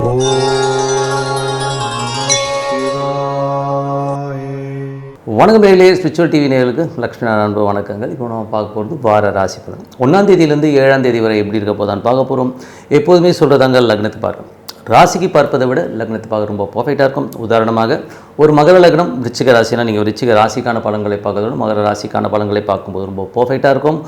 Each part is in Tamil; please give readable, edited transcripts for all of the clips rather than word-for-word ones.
ஓம் சிவாய. வணக்கம் நேயர்களே, ஸ்பிரிச்சுவல் டிவி நேயர்களுக்கு லக்ஷ்மி அன்பு வணக்கங்கள். இப்போ நம்ம பார்க்க போகிறது வார ராசி பலன். 1ஆம் தேதியிலேருந்து 7ஆம் தேதி வரை எப்படி இருக்க போதான்னு பார்க்க போகிறோம். எப்போதுமே சொல்கிறதாங்க, லக்னத்தை பார்க்கணும். ராசிக்கு பார்ப்பதை விட லக்னத்தை பார்க்க ரொம்ப பர்ஃபெக்டாக இருக்கும். உதாரணமாக ஒரு மகர லக்னம் விருச்சிக ராசினா நீங்கள் விருச்சிக ராசிக்கான பலன்களை பார்க்கறதோட மகர ராசிக்கான பலன்களை பார்க்கும்போது ரொம்ப பர்ஃபெக்டாக இருக்கும்.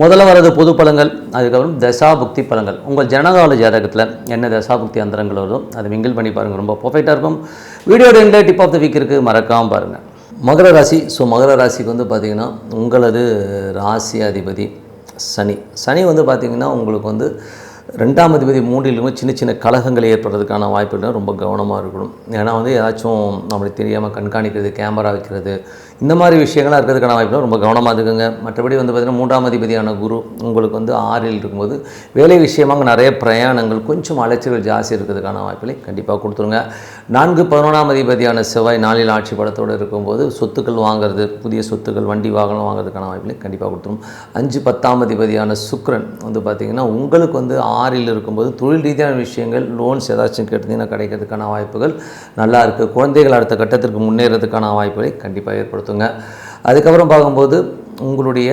முதல்ல வரது பொது பலன்கள், அதுக்கப்புறம் தசாபுக்தி பலன்கள். உங்கள் ஜனகால ஜாதகத்தில் என்ன தசாபுக்தி அந்தரங்கள் வருதோ அதை மிங்கிள் பண்ணி பாருங்கள், ரொம்ப பர்ஃபெக்டாக இருக்கும். வீடியோட எண்டில் டிப் ஆஃப் த வீக் இருக்குது, மறக்காமல் பாருங்கள். மகர ராசி. மகர ராசிக்கு பார்த்திங்கன்னா உங்களது ராசி அதிபதி சனி பார்த்திங்கன்னா உங்களுக்கு 2ஆம் அதிபதி 3லும் சின்ன சின்ன கலகங்கள் ஏற்படுறதுக்கான வாய்ப்புகள் ரொம்ப கவனமாக இருக்கணும். ஏன்னா ஏதாச்சும் நம்மளுக்கு தெரியாமல் கண்காணிக்கிறது, கேமரா வைக்கிறது, இந்த மாதிரி விஷயங்களாக இருக்கிறதுக்கான வாய்ப்புகள் ரொம்ப கவனமாக இருக்குங்க. மற்றபடி பார்த்திங்கன்னா 3ஆம் அதிபதியான குரு உங்களுக்கு 6ல் இருக்கும்போது வேலை விஷயமாக நிறைய பிரயாணங்கள், கொஞ்சம் அலைச்சல்கள் ஜாஸ்தி இருக்கிறதுக்கான வாய்ப்புகளை கண்டிப்பாக கொடுத்துருங்க. 4 11ஆம் அதிபதியான செவ்வாய் 4ல் ஆட்சி பலத்தோடு இருக்கும்போது சொத்துக்கள் வாங்குறது, புதிய சொத்துக்கள், வண்டி வாகனம் வாங்குறதுக்கான வாய்ப்புகளை கண்டிப்பாக கொடுத்துரும். 5 10ஆம் அதிபதியான சுக்கிரன் பார்த்திங்கன்னா உங்களுக்கு 6ல் இருக்கும்போது தொழில் ரீதியான விஷயங்கள், லோன்ஸ் ஏதாச்சும் கேட்டிங்கன்னா கிடைக்கிறதுக்கான வாய்ப்புகள் நல்லா இருக்குது. குழந்தைகள் அடுத்த கட்டத்திற்கு முன்னேறதுக்கான வாய்ப்புகளை கண்டிப்பாக ஏற்படுத்துங்க. அதுக்கப்புறம் பார்க்கும்போது உங்களுடைய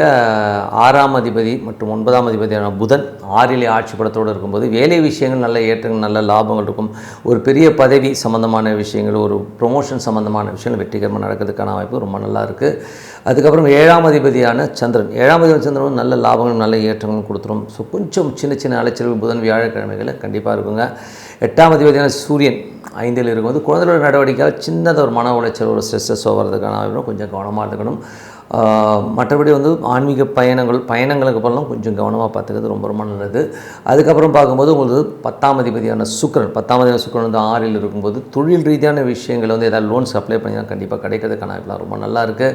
6ஆம் அதிபதி மற்றும் 9ஆம் அதிபதியான புதன் 6ல் ஆட்சி பலத்தோடு இருக்கும்போது வேலை விஷயங்கள் நல்ல ஏற்றங்கள், நல்ல லாபங்கள் இருக்கும். ஒரு பெரிய பதவி சம்மந்தமான விஷயங்கள், ஒரு ப்ரொமோஷன் சம்மந்தமான விஷயங்கள் வெற்றிகரமாக நடக்கிறதுக்கான வாய்ப்பு ரொம்ப நல்லா இருக்குது. அதுக்கப்புறம் 7ஆம் அதிபதியான சந்திரன், 7ஆம் அதிபதி சந்திரன் நல்ல லாபங்களும் நல்ல ஏற்றங்களும் கொடுத்துரும். கொஞ்சம் சின்ன சின்ன அலைச்சல்கள் புதன் வியாழக்கிழமைகளில் கண்டிப்பாக இருக்குங்க. 8ஆம் அதிபதியான சூரியன் 5ல் இருக்கும்போது குழந்தைகளோட நடவடிக்கையால் சின்னதாக ஒரு மன உளைச்சல், ஒரு ஸ்ட்ரெஸ்ஸோ வரதுக்கான வாய்ப்பு கொஞ்சம் கவனமாக இருக்கணும். மற்றபடி ஆன்மீக பயணங்களுக்கு அப்புறம் கொஞ்சம் கவனமாக பார்த்துக்கிறது ரொம்ப ரொம்ப நல்லது. அதுக்கப்புறம் பார்க்கும்போது உங்களுக்கு 10ஆம் அதிபதியான சுக்கிரன் 6ல் இருக்கும்போது தொழில் ரீதியான விஷயங்கள் ஏதாவது லோன்ஸ் அப்ளை பண்ணிங்கன்னா கண்டிப்பாக கிடைக்கிறதுக்கான வாய்ப்புலாம் ரொம்ப நல்லா இருக்குது.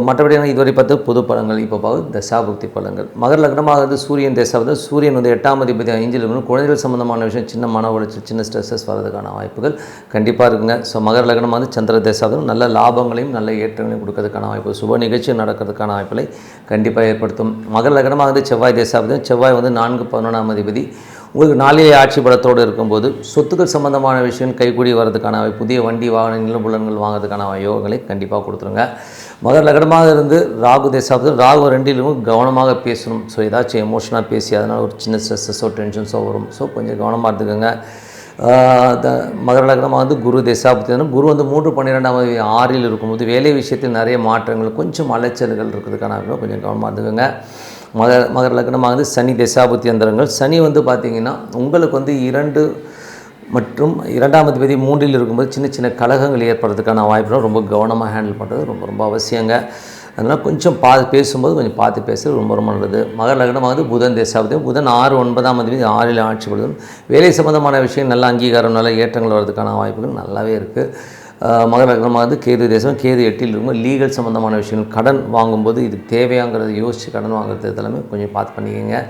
மற்றபடி இதுவரை பார்த்து பொது பலன்கள். இப்போ பார்த்து தசாபுக்தி பலன்கள். மகர லக்னமாக சூரியன் தசா சூரியன் 8ஆம் அதிபதி 5ல் இருக்கணும். குழந்தைகள் சம்மந்தமான விஷயம், சின்ன மன உளைச்சல், சின்ன ஸ்ட்ரெஸ்ஸஸ் வரதுக்கான வாய்ப்புகள் கண்டிப்பாக இருக்குங்க. மகர லக்னமாக சந்திர தசா நல்ல லாபங்களையும் நல்ல ஏற்றங்களையும் கொடுக்கறதுக்கான வாய்ப்பு, சுப நிகழ்ச்சி நடக்கிறதுக்கான வாய்ப்புகளை கண்டிப்பாக ஏற்படுத்தும். மகர லக்னமாக செவ்வாய் தசா செவ்வாய் 4 11ஆம் அதிபதி உங்களுக்கு 4ல் ஆட்சி பலத்தோடு இருக்கும்போது சொத்துக்கள் சம்பந்தமான விஷயம் கைக்கூடி வரதுக்கான புதிய வண்டி வாகன நிலபுலன்கள் வாங்கிறதுக்கான யோகங்களை கண்டிப்பாக கொடுத்துருங்க. மகர லக்னமாக இருந்து ராகு தேசாபத்தில் ராகு 2லும் கவனமாக பேசணும். ஏதாச்சும் எமோஷனாக பேசி அதனால் ஒரு சின்ன ஸ்ட்ரெஸ்ஸோ டென்ஷன்ஸோ வரும். கொஞ்சம் கவனமாக இருந்துக்கோங்க. மகர லக்னமாக குரு தேசாபத்தி குரு 3 12ஆம் தேதி 6ல் இருக்கும்போது வேலை விஷயத்தில் நிறைய மாற்றங்கள், கொஞ்சம் அலைச்சல்கள் இருக்கிறதுக்கான கொஞ்சம் கவனமாக இருந்துக்கோங்க. மகர லக்னமாக சனி தசாபுத்தி அந்தரங்கள். சனி பார்த்திங்கன்னா உங்களுக்கு 2 மற்றும் 2ஆம் அதிபதி 3ல் இருக்கும்போது சின்ன சின்ன கலகங்கள் ஏற்படுறதுக்கான வாய்ப்புகள் ரொம்ப கவனமாக ஹேண்டில் பண்ணுறது ரொம்ப ரொம்ப அவசியங்க. அதனால் கொஞ்சம் பேசும்போது கொஞ்சம் பார்த்து பேசுகிறது ரொம்ப ரொம்ப நல்லது. மகர லக்னமாக புதன் தசாபதி புதன் 6 9ஆம் அதிபதி 6ல் ஆட்சி படுதும் வேலை சம்பந்தமான விஷயம் நல்ல அங்கீகாரம், நல்ல ஏற்றங்கள் வர்றதுக்கான வாய்ப்புகள் நல்லாவே இருக்குது. மகர லக்னமாக கேது தேசம் கேது 8ல் இருக்கும்போது லீகல் சம்மந்தமான விஷயங்கள், கடன் வாங்கும்போது இது தேவையாங்கிறத யோசித்து கடன் வாங்குறது எல்லாமே கொஞ்சம் பார்த்து பண்ணிக்கோங்க.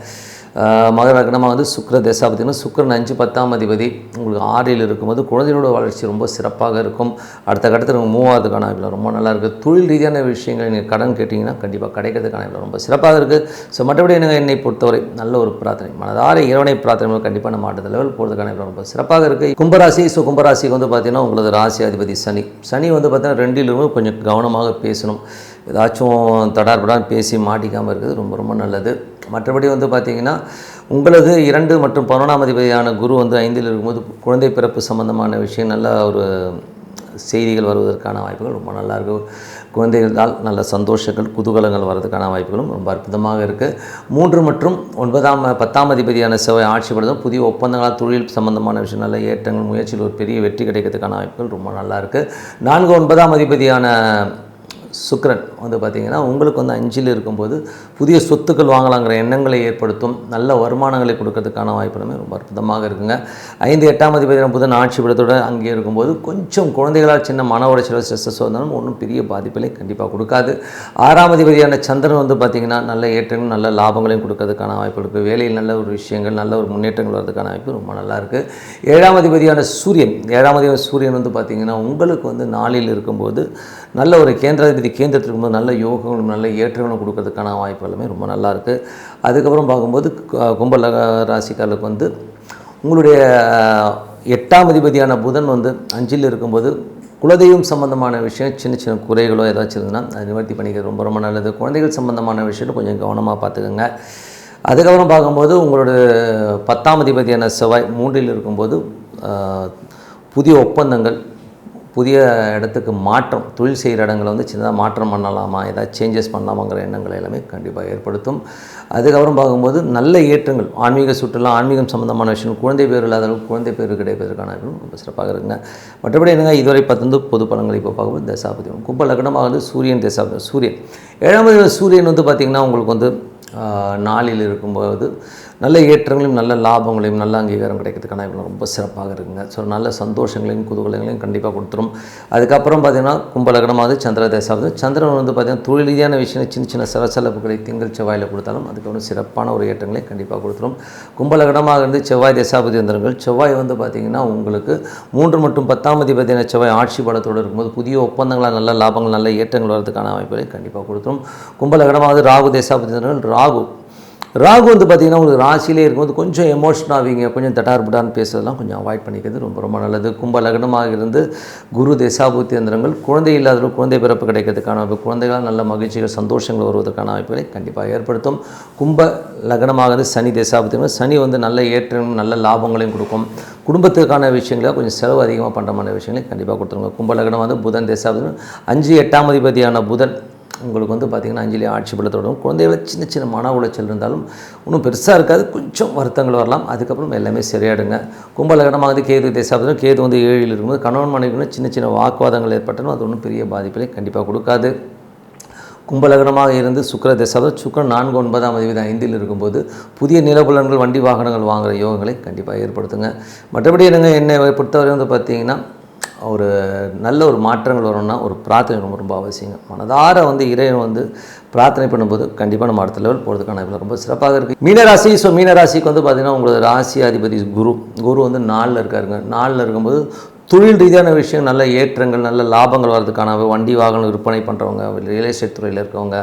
மகர லக்னமாக சுக்கிர தசாபதினா சுக்கிரன் 5 10ஆம் அதிபதி உங்களுக்கு 6ல் இருக்கும்போது குழந்தைகளோட வளர்ச்சி ரொம்ப சிறப்பாக இருக்கும். அடுத்த கட்டத்தில் மூவ் ஆகிறதுக்கான வாய்ப்பு ரொம்ப நல்லா இருக்குது. தொழில் ரீதியான விஷயங்கள் நீங்கள் கடன் கேட்டிங்கன்னா கண்டிப்பாக கிடைக்கிறதுக்கான வாய்ப்பு ரொம்ப சிறப்பாக இருக்குது. மற்றபடி என்னை பொறுத்தவரை நல்ல ஒரு பிரார்த்தனை, மனதார இறைவனை பிரார்த்தனை கண்டிப்பாக நம்ம அடுத்த லெவல் போகிறதுக்கான ரொம்ப சிறப்பாக இருக்குது. கும்பராசி. கும்பராசிக்கு பார்த்திங்கன்னா உங்களது ராசி அதிபதி சனி பார்த்திங்கன்னா 2லும் கொஞ்சம் கவனமாக பேசணும். ஏதாச்சும் தடார்படான்னு பேசி மாட்டிக்காமல் இருக்கிறது ரொம்ப ரொம்ப நல்லது. மற்றபடி பார்த்திங்கன்னா உங்களது 2 மற்றும் 11ஆம் அதிபதியான குரு 5ல் இருக்கும்போது குழந்தை பிறப்பு சம்பந்தமான விஷயம், நல்ல ஒரு செய்திகள் வருவதற்கான வாய்ப்புகள் ரொம்ப நல்லாயிருக்கும். குழந்தைகளால் நல்ல சந்தோஷங்கள், குதூகலங்கள் வர்றதுக்கான வாய்ப்புகளும் ரொம்ப அற்புதமாக இருக்குது. 3 மற்றும் 10ஆம் அதிபதியான செவ்வாய் ஆட்சி படுத்தும் புதிய ஒப்பந்தங்களால் தொழில் சம்பந்தமான விஷயம், நல்ல ஏற்றங்கள், முயற்சியில் ஒரு பெரிய வெற்றி கிடைக்கிறதுக்கான வாய்ப்புகள் ரொம்ப நல்லாயிருக்கு. 4 9ஆம் அதிபதியான சுக்கிரன் பார்த்திங்கன்னா உங்களுக்கு 5ல் இருக்கும்போது புதிய சொத்துக்கள் வாங்கலாங்கிற எண்ணங்களை ஏற்படுத்தும், நல்ல வருமானங்களை கொடுக்கறதுக்கான வாய்ப்புகளுமே ரொம்ப அற்புதமாக இருக்குங்க. 5 8ஆம் அதிபதியான புதன் ஆட்சி பலத்தோடு அங்கே இருக்கும்போது கொஞ்சம் குழந்தைகளால் சின்ன மன உளைச்சல், ஸ்ட்ரெஸ்ஸஸ் வந்தாலும் ஒன்றும் பெரிய பாதிப்புகளை கண்டிப்பாக கொடுக்காது. 6ஆம் அதிபதியான சந்திரன் பார்த்திங்கன்னா நல்ல ஏற்றங்களும் நல்ல லாபங்களையும் கொடுக்கறதுக்கான வாய்ப்பு இருக்குது. வேலையில் நல்ல ஒரு விஷயங்கள், நல்ல ஒரு முன்னேற்றங்கள் வர்றதுக்கான வாய்ப்பு ரொம்ப நல்லாயிருக்கு. 7ஆம் அதிபதியான சூரியன் பார்த்திங்கன்னா உங்களுக்கு 4ல் இருக்கும்போது நல்ல ஒரு கேந்திரத்தில் இருக்கும்போது நல்ல யோகங்களும் நல்ல ஏற்றங்களும் கொடுக்கறதுக்கான வாய்ப்புகளுமே ரொம்ப நல்லாயிருக்கு. அதுக்கப்புறம் பார்க்கும்போது கும்ப ராசிக்காரர்களுக்கு உங்களுடைய 8ஆம் அதிபதியான புதன் வந்து 5ல் இருக்கும்போது குலதெய்வம் சம்பந்தமான விஷயம் சின்ன சின்ன குறைகளோ ஏதாச்சும் இருந்ததுன்னா அது நிவர்த்தி பண்ணிக்கிறது ரொம்ப ரொம்ப நல்லது. குழந்தைகள் சம்பந்தமான விஷயத்தை கொஞ்சம் கவனமாக பார்த்துக்கோங்க. அதுக்கப்புறம் பார்க்கும்போது உங்களோட 10ஆம் அதிபதியான செவ்வாய் 3ல் இருக்கும்போது புதிய ஒப்பந்தங்கள், புதிய இடத்துக்கு மாற்றம், தொழில் செய்கிற இடங்களை வந்து சின்னதாக மாற்றம் பண்ணலாமா, ஏதாவது சேஞ்சஸ் பண்ணலாமாங்கிற எண்ணங்களை எல்லாமே கண்டிப்பாக ஏற்படுத்தும். அதுக்கப்புறம் பார்க்கும்போது நல்ல ஏற்றங்கள், ஆன்மீக சுற்றுலா, ஆன்மீகம் சம்மந்தமான விஷயம், குழந்தை பேர் இல்லாத அளவுக்கு குழந்தை பேர் கிடைப்பதற்கான ரொம்ப சிறப்பாக இருக்குங்க. மற்றபடி என்னங்க, இதுவரை 10 பொது பலன்கள் இப்போ பார்க்கும்போது தசாபதி கும்ப லக்னமாக வந்து சூரியன் தசாபதி. சூரியன் 7ஆம் சூரியன் வந்து பார்த்திங்கன்னா உங்களுக்கு வந்து 4ல் இருக்கும்போது நல்ல ஏற்றங்களையும் நல்ல லாபங்களையும் நல்ல அங்கீகாரம் கிடைக்கிறதுக்கான ரொம்ப சிறப்பாக இருக்குங்க. ஸோ நல்ல சந்தோஷங்களையும் குதூகலங்களையும் கண்டிப்பாக கொடுத்துரும். அதுக்கப்புறம் பார்த்திங்கன்னா கும்பலகனமாவது சந்திர தேசாவது. சந்திரன் வந்து பார்த்திங்கன்னா தொழில் ரீதியான விஷயம் சின்ன சின்ன சலசலப்புகளை திங்கள் செவ்வாயில் கொடுத்தாலும் அதுக்கப்புறம் சிறப்பான ஒரு ஏற்றங்களை கண்டிப்பாக கொடுத்துரும். கும்பலகனமாக இருந்து செவ்வாய் தேசாபதி வந்தவர்கள், செவ்வாய் வந்து பார்த்திங்கன்னா உங்களுக்கு 3 மற்றும் 10ஆம் அதிபதியான செவ்வாய் ஆட்சி பலத்தோடு இருக்கும்போது புதிய ஒப்பந்தங்களாக நல்ல லாபங்கள் நல்ல ஏற்றங்கள் வரதுக்கான வாய்ப்புகளை கண்டிப்பாக கொடுத்துரும். கும்பலகனமாவது ராகு தேசாபதி வந்தவர்கள், ராகு வந்து பார்த்திங்கன்னா உங்களுக்கு ராசியிலே இருக்கும்போது கொஞ்சம் எமோஷன் ஆவீங்க, கொஞ்சம் தட்டார்புட்டான்னு பேசுறதெல்லாம் கொஞ்சம் அவாய்ட் பண்ணிக்கிறது ரொம்ப ரொம்ப நல்லது. கும்ப லக்னமாக இருந்து குரு தேசாபுத்தி எந்திரங்கள், குழந்தை இல்லாதவர்கள் குழந்தை பிறப்பு கிடைக்கிறதுக்கான வாய்ப்பு, குழந்தைகளால் நல்ல மகிழ்ச்சிகள் சந்தோஷங்கள் வருவதற்கான வாய்ப்புகளை கண்டிப்பாக ஏற்படுத்தும். கும்ப லக்னமாக இருந்து சனி தேசாபுத்தி, சனி வந்து நல்ல ஏற்றங்களும் நல்ல லாபங்களையும் கொடுக்கும். குடும்பத்துக்கான விஷயங்கள கொஞ்சம் செலவு அதிகமாக பண்ணுற விஷயங்களை கண்டிப்பாக கொடுத்துருங்க. கும்ப லக்னம் வந்து புதன் தேசாபுத்தி, 5 8ஆம் அதிபதியான புதன் உங்களுக்கு வந்து பார்த்திங்கன்னா 5லே ஆட்சி பலத்தோடும் குழந்தைகளை சின்ன சின்ன மன உளைச்சல் இருந்தாலும் ஒன்றும் பெருசாக இருக்காது, கொஞ்சம் வருத்தங்கள் வரலாம். அதுக்கப்புறம் எல்லாமே சரியாடுங்க. கும்பலகனமாக கேது தேசாபதியும், கேது வந்து 7ல் இருக்கும்போது கணவன் மனைவிக்குன்னு சின்ன சின்ன வாக்குவாதங்கள் ஏற்பட்டாலும் அது ஒன்றும் பெரிய பாதிப்பிலே கண்டிப்பாக கொடுக்காது. கும்பலகனமாக இருந்து சுக்கிர தேசாபதி, சுக்கிரன் 4 9ஆம் அதிபதி 5ல் இருக்கும்போது புதிய நிலபுலன்கள் வண்டி வாகனங்கள் வாங்குகிற யோகங்களை கண்டிப்பாக ஏற்படுத்துங்க. மற்றபடி என்னை பொறுத்தவரை வந்து பார்த்திங்கன்னா ஒரு நல்ல ஒரு மாற்றங்கள் வரணும்னா ஒரு பிரார்த்தனை ரொம்ப ரொம்ப அவசியங்க. மனதார வந்து இறைவன் வந்து பிரார்த்தனை பண்ணும்போது கண்டிப்பாக நம்ம அடுத்த லெவல் போகிறதுக்கான ரொம்ப சிறப்பாக இருக்குது. மீனராசி. ஸோ மீனராசிக்கு வந்து பார்த்திங்கன்னா உங்களோட ராசி அதிபதி குரு வந்து 4ல் இருக்காருங்க. 4ல் இருக்கும்போது தொழில் ரீதியான விஷயம் நல்ல ஏற்றங்கள் நல்ல லாபங்கள் வர்றதுக்கான வண்டி வாகனம் விற்பனை பண்ணுறவங்க, ரியல் எஸ்டேட் துறையில் இருக்கவங்க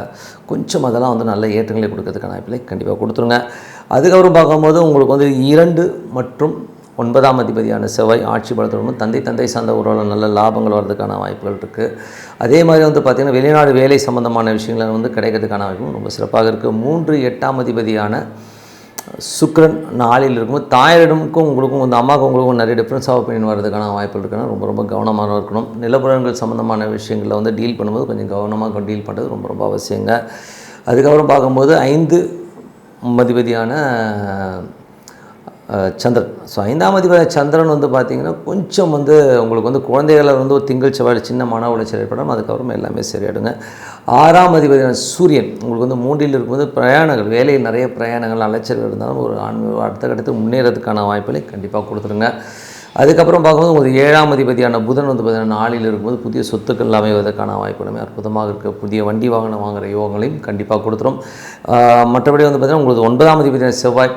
கொஞ்சம் அதெல்லாம் வந்து நல்ல ஏற்றங்களை கொடுக்கறதுக்கான வாய்ப்புகளை கண்டிப்பாக கொடுத்துருங்க. அதுக்கப்புறம் பார்க்கும்போது உங்களுக்கு வந்து 2 மற்றும் 9ஆம் அதிபதியான செவ்வாய் ஆட்சி பலத்தோடும் தந்தை சார்ந்த உறவில் நல்ல லாபங்கள் வர்றதுக்கான வாய்ப்புகள் இருக்குது. அதே மாதிரி வந்து பார்த்திங்கன்னா வெளிநாடு வேலை சம்மந்தமான விஷயங்கள் வந்து கிடைக்கிறதுக்கான வாய்ப்பும் ரொம்ப சிறப்பாக இருக்குது. 3 8ஆம் அதிபதியான சுக்கிரன் 4ல் இருக்கும்போது தாயாரிடமுக்கும் உங்களுக்கும் வந்து அம்மாவுக்கும் உங்களுக்கும் நிறைய டிஃப்ரென்ஸ் ஆஃப் ஒப்பீனியன் வரதுக்கான வாய்ப்புகள் இருக்குன்னா ரொம்ப ரொம்ப கவனமாக இருக்கணும். நிலப்புலன்கள் சம்மந்தமான விஷயங்களில் வந்து டீல் பண்ணும்போது கொஞ்சம் கவனமாக டீல் பண்ணுறது ரொம்ப ரொம்ப அவசியங்க. அதுக்கப்புறம் பார்க்கும்போது 5ஆம் அதிபதியான சந்திரன். ஸோ 5ஆம் அதிபதி சந்திரன் வந்து பார்த்திங்கன்னா கொஞ்சம் வந்து உங்களுக்கு வந்து குழந்தைகளை வந்து ஒரு திங்கள் செவ்வாயில் சின்ன மன உளைச்சல் ஏற்படும், அதுக்கப்புறம் எல்லாமே சரியாயிடுங்க. 6ஆம் அதிபதியான சூரியன் உங்களுக்கு வந்து 3ல் இருக்கும்போது பிரயாணங்கள், வேலையில் நிறைய பிரயாணங்கள் அலைச்சல்கள் இருந்தாலும் ஒரு அடுத்த கட்டத்துக்கு முன்னேறதுக்கான வாய்ப்புகளை கண்டிப்பாக கொடுத்துருங்க. அதுக்கப்புறம் பார்க்கும்போது உங்களுக்கு 7ஆம் அதிபதியான புதன் வந்து பார்த்திங்கன்னா 4ல் இருக்கும்போது புதிய சொத்துக்கள் அமைவதற்கான வாய்ப்புகளுமே அற்புதமாக இருக்குது. புதிய வண்டி வாகனம் வாங்குகிற யோகங்களையும் கண்டிப்பாக கொடுத்துரும். மற்றபடி வந்து பார்த்திங்கன்னா உங்களுக்கு 9ஆம் அதிபதியான செவ்வாய்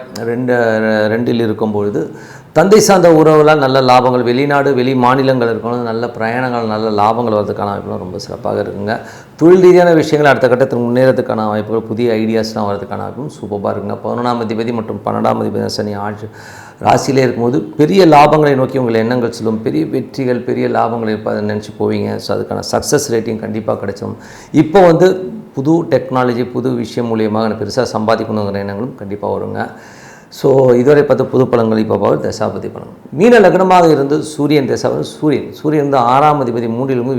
2ல் இருக்கும்பொழுது தந்தை சார்ந்த உறவுகளால் நல்ல லாபங்கள், வெளிநாடு வெளி மாநிலங்கள் இருக்கணும் நல்ல பிரயாணங்கள் நல்ல லாபங்கள் வரதுக்கான வாய்ப்புகள் ரொம்ப சிறப்பாக இருக்குங்க. தொழில் ரீதியான விஷயங்கள் அடுத்த கட்டத்தில் முன்னேறதுக்கான வாய்ப்புகள், புதிய ஐடியாஸ்லாம் வரதுக்கான வாய்ப்பும் சூப்பராக இருக்குங்க. 11ஆம் அதிபதி மற்றும் 12ஆம் அதிபதி சனி ஆட்சி ராசியிலே இருக்கும்போது பெரிய லாபங்களை நோக்கி உங்கள் எண்ணங்கள் செல்லும், பெரிய வெற்றிகள் பெரிய லாபங்கள் இருப்பதை நினச்சி போவீங்க. ஸோ அதுக்கான சக்ஸஸ் ரேட்டிங் கண்டிப்பாக கிடைச்சிடும். இப்போ வந்து புது டெக்னாலஜி புது விஷயம் மூலியமாக எனக்கு பெருசாக சம்பாதிக்கணுங்கிற எண்ணங்களும் கண்டிப்பாக வருங்க. ஸோ இதுவரை 10 புது பலன்கள் இப்போ பார்த்து தசாபதி பலன். மீன லக்னமாக இருந்து சூரியன் தசாபதி, சூரியன் வந்து 6ஆம் அதிபதி 3லும்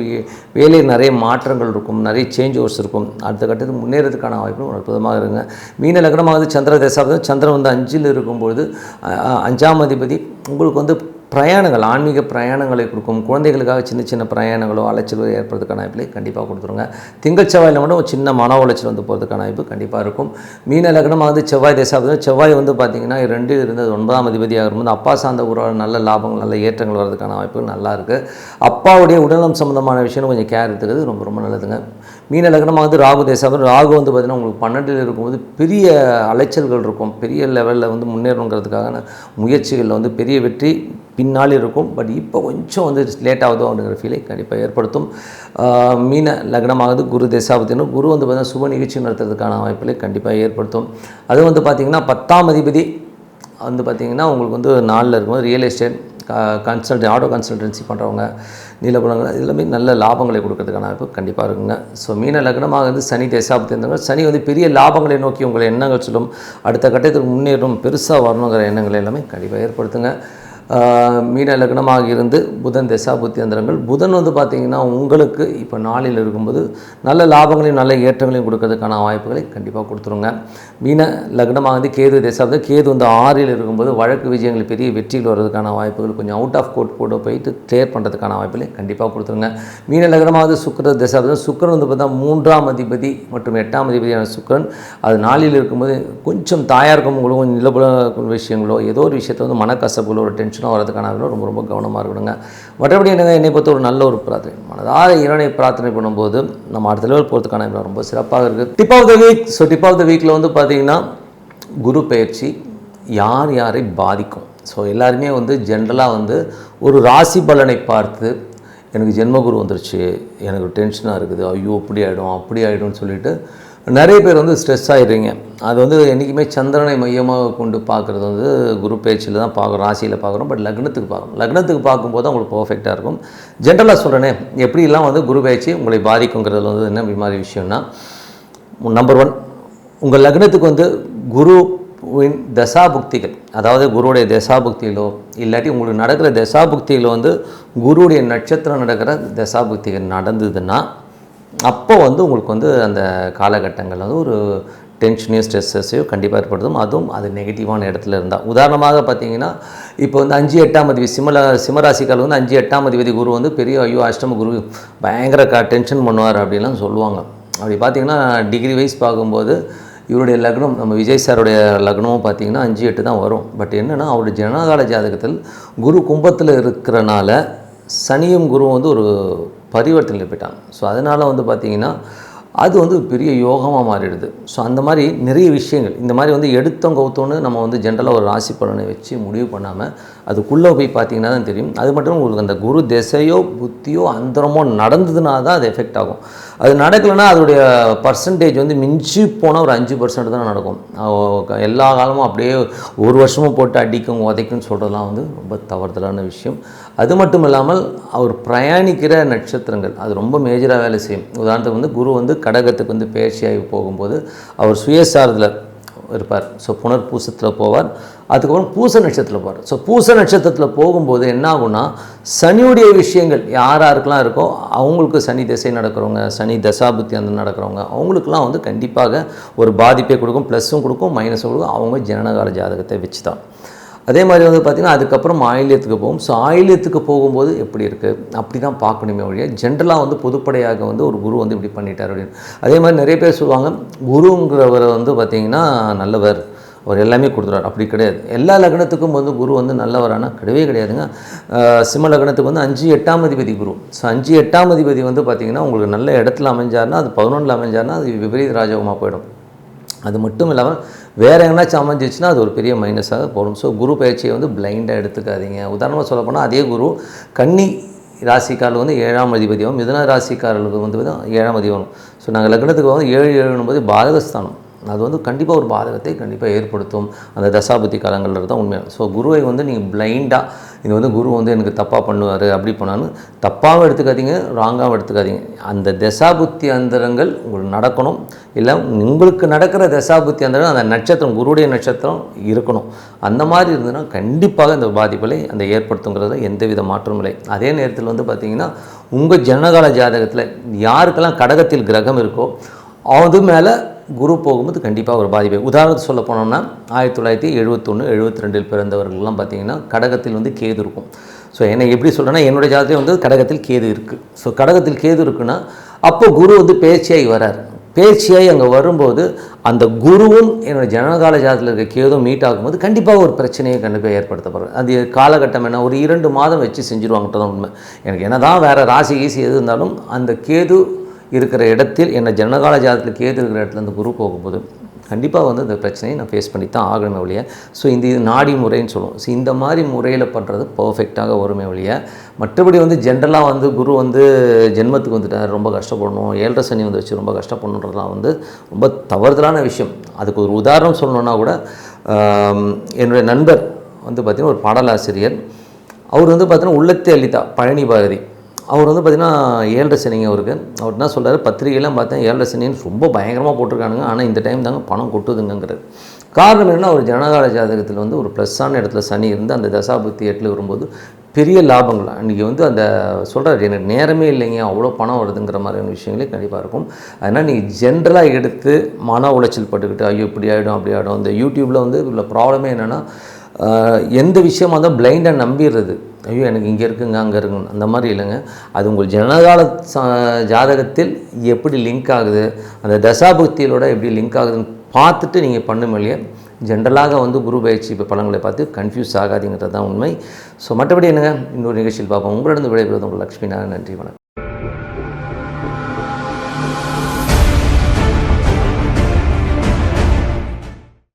வேலையில் நிறைய மாற்றங்கள் இருக்கும், நிறைய சேஞ்ச் ஓவர்ஸ் இருக்கும், அடுத்த கட்டத்துக்கு முன்னேறதுக்கான வாய்ப்பு அற்புதமாக இருங்க. மீன லக்னமாக சந்திர தசாபதி, சந்திரன் வந்து 5ல் இருக்கும்பொழுது 5ஆம் அதிபதி உங்களுக்கு வந்து பிரயாணங்கள் ஆன்மீக பிரயாணங்களை கொடுக்கும். குழந்தைகளுக்காக சின்ன சின்ன பிரயாணங்களோ அலைச்சலோ ஏற்படுறதுக்கான வாய்ப்புகளை கண்டிப்பாக கொடுத்துருங்க. திங்கள் செவ்வாயில் மட்டும் ஒரு சின்ன மன உளைச்சல் வந்து போகிறதுக்கான வாய்ப்பு கண்டிப்பாக இருக்கும். மீன லக்னமாக வந்து செவ்வாய் தேசாபதி, செவ்வாய் வந்து பார்த்திங்கன்னா 2ல் இருந்தது 9ஆம் அதிபதியாக இருக்கும்போது அப்பா சார்ந்த உறவு நல்ல லாபங்கள் நல்ல ஏற்றங்கள் வரதுக்கான வாய்ப்புகள் நல்லா இருக்குது. அப்பாவுடைய உடல்நலம் சம்மந்தமான விஷயம் கொஞ்சம் கேர் எடுத்துக்கிறது ரொம்ப ரொம்ப நல்லதுங்க. மீன லக்னமாக வந்து ராகு தேசாபதி, ராகு வந்து பார்த்திங்கன்னா உங்களுக்கு 12ல் இருக்கும்போது பெரிய அலைச்சல்கள் இருக்கும், பெரிய லெவலில் வந்து முன்னேறணுங்கிறதுக்கான முயற்சிகளில் வந்து பெரிய வெற்றி பின்னால் இருக்கும். பட் இப்போ கொஞ்சம் வந்து லேட் ஆகுதோ அப்படிங்கிற ஃபீலை கண்டிப்பாக ஏற்படுத்தும். மீன லக்னமாகுது குரு தேசாபதினும், குரு வந்து பார்த்திங்கன்னா சுப நிகழ்ச்சி நடத்துறதுக்கான வாய்ப்புகளை கண்டிப்பாக ஏற்படுத்தும். அது வந்து பார்த்திங்கன்னா 10ஆம் அதிபதி வந்து பார்த்திங்கன்னா உங்களுக்கு வந்து 4ல் இருக்கும்போது ரியல் எஸ்டேட் ஆட்டோ கன்சல்டன்சி பண்ணுறவங்க, நீலபுரங்கள் எல்லாமே நல்ல லாபங்களை கொடுக்கறதுக்கான வாய்ப்பு கண்டிப்பாக இருக்குங்க. ஸோ மீன லக்னமாக வந்து சனி தசாபுத்தி இருந்தாங்க. சனி வந்து பெரிய லாபங்களை நோக்கி உங்களை எண்ணங்கள் சொல்லும், அடுத்த கட்டத்துக்கு முன்னேறும், பெருசாக வரணுங்கிற எண்ணங்கள் எல்லாமே கண்டிப்பாக ஏற்படுத்துங்க. மீன லக்னமாக இருந்து புதன் தசாபுத்தி அந்தரங்கள். புதன் வந்து பார்த்திங்கன்னா உங்களுக்கு இப்போ நாளில் இருக்கும்போது நல்ல லாபங்களையும் நல்ல ஏற்றங்களையும் கொடுக்கறதுக்கான வாய்ப்புகளை கண்டிப்பாக கொடுத்துருங்க. மீன லக்னமாக வந்து கேது தசாபுத்தி, கேது வந்து 6ல் இருக்கும்போது வழக்கு விஜயங்கள் பெரிய வெற்றிகள் வர்றதுக்கான வாய்ப்புகள், கொஞ்சம் அவுட் ஆஃப் கோர்ட் கூட போயிட்டு கிளியர் பண்ணுறதுக்கான வாய்ப்புகளை கண்டிப்பாக கொடுத்துருங்க. மீன லக்னமாக வந்து சுக்கிர தசாபுத்தி, சுக்கிரன் வந்து பார்த்தா 3ஆம் அதிபதி மற்றும் 8ஆம் அதிபதியான சுக்கிரன் அது நாளில் இருக்கும்போது கொஞ்சம் தாயாருக்கும் உங்களுக்கும் நிலபுல விஷயங்களோ ஏதோ ஒரு விஷயத்தை வந்து மனக்கசப்புகளோ ஒரு டென்ஷன் வரதுக்கான ரொம்ப ரொம்ப கவனமாக இருக்கணுங்க. மற்றபடி என்னை பொறுத்த ஒரு நல்ல ஒரு பிரார்த்தனை, மனதார இறைவனை பிரார்த்தனை பண்ணும்போது நம்ம அடுத்த லெவல் போகிறதுக்கான ரொம்ப சிறப்பாக இருக்குது. Tip of the week. So tip of the வீக்கில் வந்து பார்த்திங்கன்னா குரு பயிற்சி யார் யாரை பாதிக்கும். ஸோ எல்லாருமே வந்து ஜென்ரலாக வந்து ஒரு ராசி பலனை பார்த்து எனக்கு ஜென்மகுரு வந்துருச்சு, எனக்கு டென்ஷனாக இருக்குது, ஐயோ இப்படி ஆகிடும் அப்படி ஆகிடும்னு சொல்லிட்டு நிறைய பேர் வந்து ஸ்ட்ரெஸ் ஆகிடுறீங்க. அது வந்து என்றைக்குமே சந்திரனை மையமாக கொண்டு பார்க்குறது வந்து குரு பேச்சில் தான் பார்க்குறோம், ராசியில் பார்க்குறோம். பட் லக்னத்துக்கு பார்க்கணும். லக்னத்துக்கு பார்க்கும்போது தான் உங்களுக்கு பர்ஃபெக்டாக இருக்கும். ஜென்ரலாக சொல்கிறேனே எப்படிலாம் வந்து குரு பேச்சு உங்களை பாதிக்குங்கிறதுல வந்து என்ன மாதிரி விஷயம்னா, நம்பர் 1 உங்கள் லக்னத்துக்கு வந்து குருவின் தசாபுக்திகள், அதாவது குருவுடைய தசாபுக்திகளோ இல்லாட்டி உங்களுக்கு நடக்கிற தசாபுக்திகளோ வந்து குருவுடைய நட்சத்திரம் நடக்கிற தசாபுக்திகள் நடந்ததுன்னா அப்போ வந்து உங்களுக்கு வந்து அந்த காலகட்டங்கள் வந்து ஒரு டென்ஷனையோ ஸ்ட்ரெஸ்ஸையோ கண்டிப்பாக ஏற்படுத்தும். அதுவும் அது நெகட்டிவான இடத்துல இருந்தால், உதாரணமாக பார்த்தீங்கன்னா இப்போ வந்து 5 8ஆம் அதிபதி சிம்மராசிக்கால் வந்து 5 8ஆம் அதிபதி குரு வந்து பெரிய ஐயோ அஷ்டம குரு பயங்கர டென்ஷன் பண்ணுவார் அப்படிலாம் சொல்லுவாங்க. அப்படி பார்த்திங்கன்னா டிகிரி வைஸ் பார்க்கும்போது இவருடைய லக்னம் நம்ம விஜய் சாருடைய லக்னமும் பார்த்திங்கன்னா 5 8 தான் வரும். பட் என்னென்னா அவருடைய ஜனகால ஜாதகத்தில் குரு கும்பத்தில் இருக்கிறனால சனியும் குருவும் வந்து ஒரு பரிவர்த்தனையில் போயிட்டாங்க. ஸோ அதனால் வந்து பார்த்திங்கன்னா அது வந்து பெரிய யோகமாக மாறிடுது. ஸோ அந்த மாதிரி நிறைய விஷயங்கள் இந்த மாதிரி வந்து எடுத்தோம் கவுத்தோன்னு நம்ம வந்து ஜென்ரலாக ஒரு ராசி பலனை வச்சு முடிவு பண்ணாமல் அதுக்குள்ளே போய் பார்த்திங்கன்னா தான் தெரியும். அது மட்டும் உங்களுக்கு அந்த குரு திசையோ புத்தியோ அந்தரமோ நடந்ததுனா தான் அது எஃபெக்ட் ஆகும். அது நடக்கலைன்னா அதோடைய பர்சன்டேஜ் வந்து மிஞ்சி போனால் ஒரு 5% தான் நடக்கும். எல்லா காலமும் அப்படியே ஒரு வருஷமும் போட்டு அடிக்கும் உதைக்கும்னு சொல்கிறதுலாம் வந்து ரொம்ப தவறுதலான விஷயம். அது மட்டும் இல்லாமல் அவர் பிரயாணிக்கிற நட்சத்திரங்கள் அது ரொம்ப மேஜராக வேலை செய்யும். உதாரணத்துக்கு வந்து குரு வந்து கடகத்துக்கு வந்து பயிற்சியாகி போகும்போது அவர் சுயசாரத்தில் இருப்பார். ஸோ புனர்பூசத்தில் போவார், அதுக்கப்புறம் பூச நட்சத்திரத்தில் போவார். ஸோ பூச நட்சத்திரத்தில் போகும்போது என்ன ஆகும்னா சனியுடைய விஷயங்கள் யாருக்கெல்லாம் இருக்கோ அவங்களுக்கு சனி திசை நடக்கிறவங்க, சனி தசாபுத்தி அந்த நடக்கிறவங்க அவங்களுக்குலாம் வந்து கண்டிப்பாக ஒரு பாதிப்பை கொடுக்கும், ப்ளஸ்ஸும் கொடுக்கும் மைனஸும் கொடுக்கும். அவங்க ஜனனகால ஜாதகத்தை வச்சு தான். அதே மாதிரி வந்து பார்த்திங்கன்னா அதுக்கப்புறம் ஆயில்யத்துக்கு போகும். ஸோ ஆயில்யத்துக்கு போகும்போது எப்படி இருக்குது அப்படி தான் பார்க்கணுமே ஒழிய ஜென்ரலாக வந்து பொதுப்படையாக வந்து ஒரு குரு வந்து இப்படி பண்ணிட்டார் அப்படின்னு. அதே மாதிரி நிறைய பேர் சொல்லுவாங்க குருங்கிறவர் வந்து பார்த்திங்கன்னா நல்லவர், அவர் எல்லாமே கொடுத்துறாரு. அப்படி கிடையாது. எல்லா லக்னத்துக்கும் வந்து குரு வந்து நல்லவரானா கிடையவே கிடையாதுங்க. சிம்ம லக்னத்துக்கு வந்து 5 8ஆம் அதிபதி குரு. ஸோ 5 8ஆம் அதிபதி வந்து பார்த்திங்கன்னா உங்களுக்கு நல்ல இடத்துல அமைஞ்சார்னா அது 11ல் அமைஞ்சார்னா அது விபரீத ராஜகமாக போயிடும். அது மட்டும் இல்லாமல் வேறு எங்கேனாச்சும் அமைஞ்சிச்சுன்னா அது ஒரு பெரிய மைனஸாக போடும். ஸோ குரு பயிற்சியை வந்து பிளைண்டாக எடுத்துக்காதீங்க. உதாரணமாக சொல்ல போனால் அதே குரு கன்னி ராசிக்காரர்கள் வந்து 7ஆம் அதிபதியும் மிதுன ராசிக்காரர்களுக்கு வந்து 7ஆம் அதிபதி வரும். ஸோ நாங்கள் லக்னத்துக்கு வந்து 7 7 பாதகஸ்தானம், அது வந்து கண்டிப்பாக ஒரு பாதகத்தை கண்டிப்பாக ஏற்படுத்தும் அந்த தசாபுத்தி காலங்களில் தான் உண்மையாக. ஸோ குருவை வந்து நீங்கள் பிளைண்டாக இது வந்து குரு வந்து எனக்கு தப்பாக பண்ணுவார் அப்படி பண்ணாலும் தப்பாகவும் எடுத்துக்காதீங்க, ராங்காகவும் எடுத்துக்காதீங்க. அந்த தசாபுத்தி அந்தரங்கள் உங்களுக்கு நடக்கணும். இல்லை உங்களுக்கு நடக்கிற தசாபுத்தி அந்தரங்கள் அந்த நட்சத்திரம் குருடைய நட்சத்திரம் இருக்கணும். அந்த மாதிரி இருந்ததுன்னா கண்டிப்பாக இந்த பாதிப்புகளை அந்த ஏற்படுத்துங்கிறதுல எந்தவித மாற்றமும் இல்லை. அதே நேரத்தில் வந்து பார்த்திங்கன்னா உங்கள் ஜனகால ஜாதகத்தில் யாருக்கெல்லாம் கடகத்தில் கிரகம் இருக்கோ அது மேலே குரு போகும்போது கண்டிப்பாக ஒரு பாதிப்பை. உதாரணத்துக்கு சொல்ல போனோம்னா 1971 72 பிறந்தவர்கள்லாம் பார்த்திங்கன்னா கடகத்தில் வந்து கேது இருக்கும். ஸோ என்னை எப்படி சொல்கிறேன்னா என்னுடைய ஜாதகத்தில் வந்து கடகத்தில் கேது இருக்குது. ஸோ கடகத்தில் கேது இருக்குன்னா அப்போ குரு வந்து பேச்சியாகி வரார். பேச்சியாகி அங்கே வரும்போது அந்த குருவும் என்னோடய ஜனகால ஜாதகத்தில் இருக்க கேதும் மீட் ஆகும்போது கண்டிப்பாக ஒரு பிரச்சனையை கண்டிப்பாக ஏற்படுத்தப்படுறது. அது காலகட்டம் என்ன ஒரு 2 மாதம் வச்சு செஞ்சுருவாங்கன்றது தான் உண்மை. எனக்கு என்ன தான் வேறு ராசி ஈசி எது இருந்தாலும் அந்த கேது இருக்கிற இடத்தில் என்ன ஜனகால ஜாதகத்தில் கேது இருக்கிற இடத்துல அந்த குரு போகும்போது கண்டிப்பாக வந்து இந்த பிரச்சனையை நான் ஃபேஸ் பண்ணி தான் ஆகணுமே ஒழிய. ஸோ இந்த நாடி முறைன்னு சொல்லுவோம். ஸோ இந்த மாதிரி முறையில் பண்ணுறது பர்ஃபெக்டாக வருமே ஒழிய மற்றபடி வந்து ஜென்ரலாக வந்து குரு வந்து ஜென்மத்துக்கு வந்துட்டார் ரொம்ப கஷ்டப்படணும், 7.5 சனி வந்து வச்சு ரொம்ப கஷ்டப்படணுன்றதுலாம் வந்து ரொம்ப தவறுதலான விஷயம். அதுக்கு ஒரு உதாரணம் சொல்லணுன்னா கூட என்னுடைய நண்பர் வந்து பார்த்திங்கன்னா ஒரு பாடலாசிரியர், அவர் வந்து பார்த்தீங்கன்னா உள்ளத்தை அளித்தா பழனி பாரதி. அவர் வந்து பார்த்திங்கன்னா 7.5 சனிங்க அவருக்கு. அவர் என்ன சொல்கிறார், பத்திரிகையெல்லாம் பார்த்தேன் 7.5 சனின்னு ரொம்ப பயங்கரமாக போட்டிருக்கானுங்க, ஆனால் இந்த டைம் தாங்க பணம் கொட்டுதுங்கிறது. காரணம் என்னன்னா, ஒரு ஜனகால ஜாதகத்தில் வந்து ஒரு ப்ளஸ்ஸான இடத்துல சனி இருந்து அந்த தசாபுத்தி 8 வரும்போது பெரிய லாபங்கள் அன்றைக்கி வந்து அந்த சொல்கிறார், எனக்கு நேரமே இல்லைங்க அவ்வளோ பணம் வருதுங்கிற மாதிரியான விஷயங்களே கண்டிப்பாக இருக்கும். அதனால் நீங்கள் ஜென்ரலாக எடுத்து மன உளைச்சல் பட்டுக்கிட்டு ஐயோ இப்படி ஆகிடும் அப்படி ஆகிடும். இந்த யூடியூப்பில் வந்து உள்ள ப்ராப்ளமே என்னென்னா, எந்த விஷயமாக இருந்தால் பிளைண்டாக நம்பிடுறது. ஐயோ எனக்கு இங்கே இருக்குங்க அங்கே இருக்குங்க அந்த மாதிரி இல்லைங்க. அது உங்கள் ஜனகால ஜாதகத்தில் எப்படி லிங்க் ஆகுது, அந்த தசாபுக்தியிலோட எப்படி லிங்க் ஆகுதுன்னு பார்த்துட்டு நீங்கள் பண்ணும் இல்லையா. ஜென்ரலாக வந்து குரு பயிற்சி இப்போ பலன்களை பார்த்து கன்ஃபியூஸ் ஆகாதுங்கிறது தான் உண்மை. ஸோ மற்றபடி என்னங்க, இன்னொரு நிகழ்ச்சியில் பார்ப்போம். உங்களிடம் விடைபெறுவது உங்கள் லக்ஷ்மி நாராயணன். நன்றி, வணக்கம்.